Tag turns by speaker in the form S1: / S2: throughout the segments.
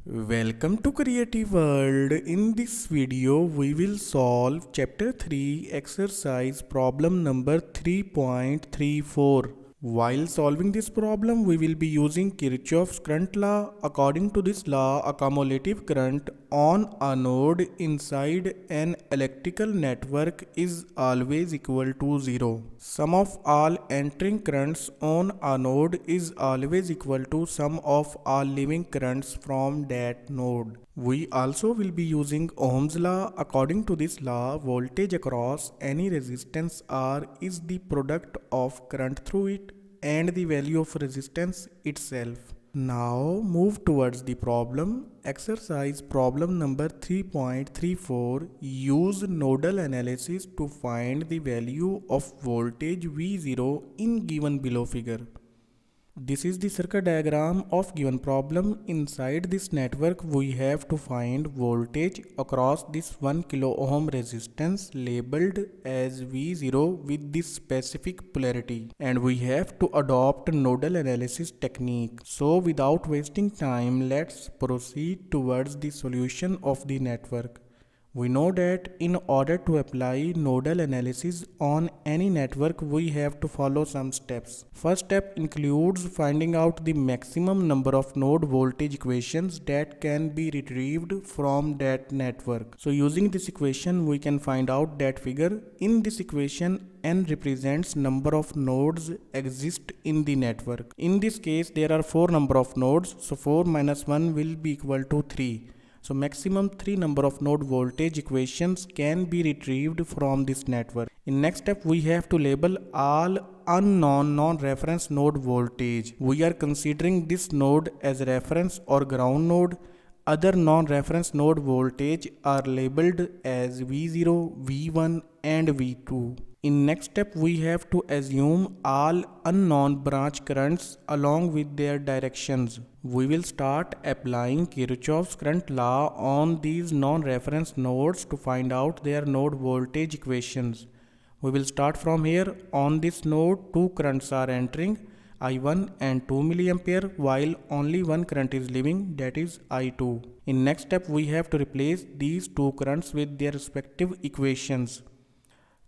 S1: Welcome to Creative World. In this video, we will solve Chapter 3 exercise problem number 3.34. While solving this problem, we will be using Kirchoff's current law. According to this law, a cumulative current on a node inside an electrical network is always equal to 0. Sum of all entering currents on a node is always equal to sum of all leaving currents from that node. We also will be using Ohm's law. According to this law, voltage across any resistance R is the product of current through it and the value of resistance itself. Now move towards the problem. Exercise problem number 3.34. Use nodal analysis to find the value of voltage V0 in given below figure. This is the circuit diagram of given problem. Inside this network, we have to find voltage across this 1 kilo ohm resistance labeled as V0 with this specific polarity. And we have to adopt nodal analysis technique. So without wasting time, let's proceed towards the solution of the network. We know that in order to apply nodal analysis on any network, we have to follow some steps. First step includes finding out the maximum number of node voltage equations that can be retrieved from that network. So using this equation, we can find out that figure. In this equation, n represents number of nodes exist in the network. In this case, there are 4 number of nodes, so 4 minus 1 will be equal to 3. So maximum 3 number of node voltage equations can be retrieved from this network. In next step, we have to label all unknown non-reference node voltage. We are considering this node as reference or ground node. Other non-reference node voltage are labeled as V0, V1 and V2. In next step, we have to assume all unknown branch currents along with their directions. We will start applying Kirchoff's current law on these non-reference nodes to find out their node voltage equations. We will start from here. On this node, 2 currents are entering, I1 and 2 milliampere, while only one current is leaving, that is I2. In next step, we have to replace these 2 currents with their respective equations.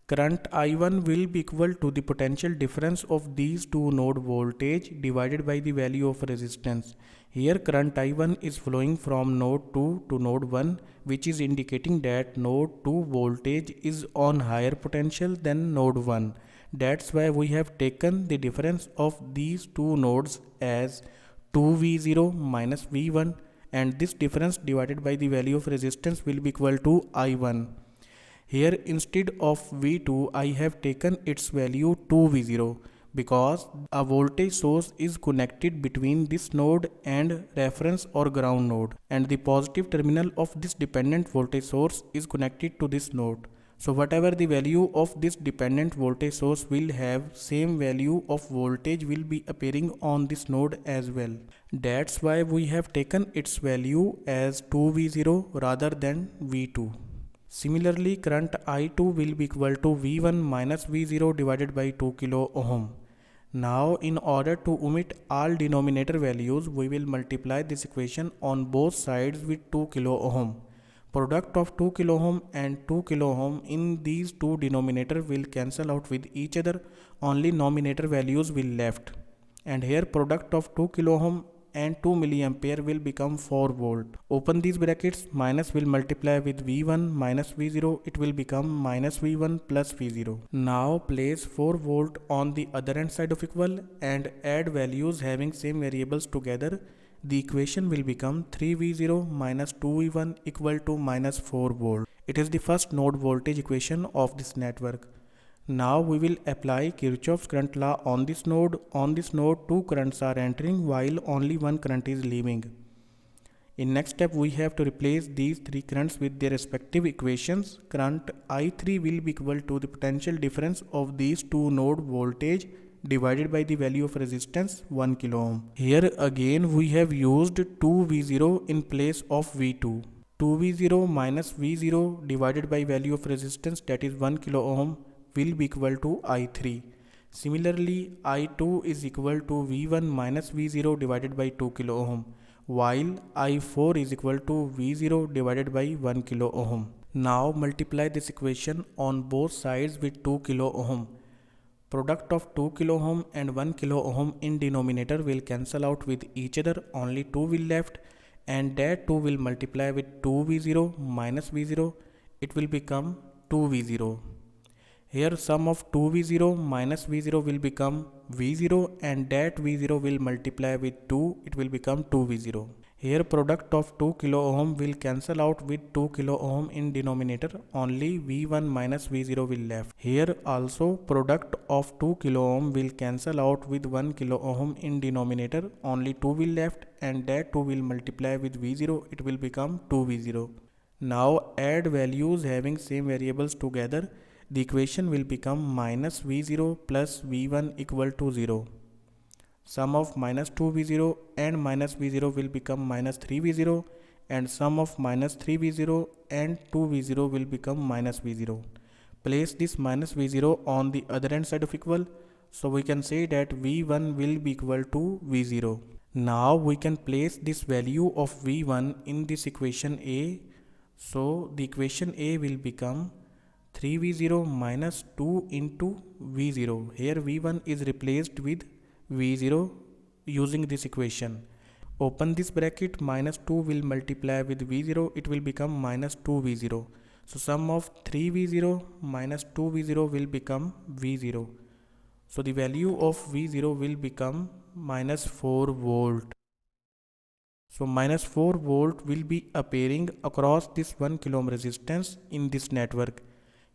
S1: Current I1 will be equal to the potential difference of these 2 node voltage divided by the value of resistance. Here current I1 is flowing from node 2 to node 1, which is indicating that node 2 voltage is on higher potential than node 1. That's why we have taken the difference of these 2 nodes as 2V0 minus V1, and this difference divided by the value of resistance will be equal to I1. Here instead of V2, I have taken its value 2V0 because a voltage source is connected between this node and reference or ground node, and the positive terminal of this dependent voltage source is connected to this node. So whatever the value of this dependent voltage source will have, same value of voltage will be appearing on this node as well. That's why we have taken its value as 2V0 rather than V2. Similarly, current I2 will be equal to V1 minus V0 divided by 2 kilo ohm. Now, in order to omit all denominator values, we will multiply this equation on both sides with 2 kilo ohm. Product of 2 kilo ohm and 2 kilo ohm in these two denominator will cancel out with each other. Only nominator values will left. And here product of 2 kilo ohm and 2 milliampere will become 4 volt. Open these brackets, minus will multiply with V1 minus V0, it will become minus V1 plus V0. Now place 4 volt on the other hand side of equal and add values having same variables together. The equation will become 3V0 minus 2V1 equal to minus 4 volt. It is the first node voltage equation of this network. Now we will apply Kirchoff's current law on this node. On this node, 2 currents are entering while only one current is leaving. In next step, we have to replace these 3 currents with their respective equations. Current I3 will be equal to the potential difference of these 2 node voltage divided by the value of resistance 1 kilo ohm. Here again we have used 2V0 in place of V2. 2V0 minus V0 divided by value of resistance, that is 1 kilo ohm, will be equal to I3. Similarly, I2 is equal to V1 minus V0 divided by 2 kilo ohm. while I4 is equal to V0 divided by 1 kilo ohm. Now multiply this equation on both sides with 2 kilo ohm. Product of 2 kilo ohm and 1 kilo ohm in denominator will cancel out with each other, only 2 will left, and that 2 will multiply with 2V0 minus V0, it will become 2V0. Here sum of 2V0 minus V0 will become V0, and that V0 will multiply with 2, it will become 2V0. Here product of 2 kilo ohm will cancel out with 2 kilo ohm in denominator, only V1 minus V0 will left. Here also product of 2 kilo ohm will cancel out with 1 kilo ohm in denominator, only 2 will left, and that 2 will multiply with V0, it will become 2V0. Now add values having same variables together. The equation will become minus V0 plus V1 equal to 0. Sum of minus 2V0 and minus V0 will become minus 3V0, and sum of minus 3V0 and 2V0 will become minus V0. Place this minus V0 on the other hand side of equal, so we can say that V1 will be equal to V0. Now we can place this value of V1 in this equation A, so the equation A will become 3V0 minus 2 into V0. Here V1 is replaced with V0 using this equation. Open this bracket, minus 2 will multiply with V0, it will become minus 2V0. So sum of 3V0 minus 2V0 will become V0. So the value of V0 will become minus 4 volt. So minus 4 volt will be appearing across this 1 kilo ohm resistance in this network.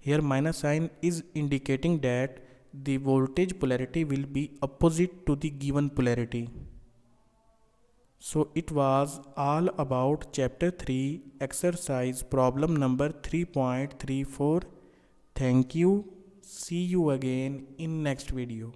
S1: Here minus sign is indicating that the voltage polarity will be opposite to the given polarity. So it was all about chapter 3 exercise problem number 3.34. Thank you. See you again in next video.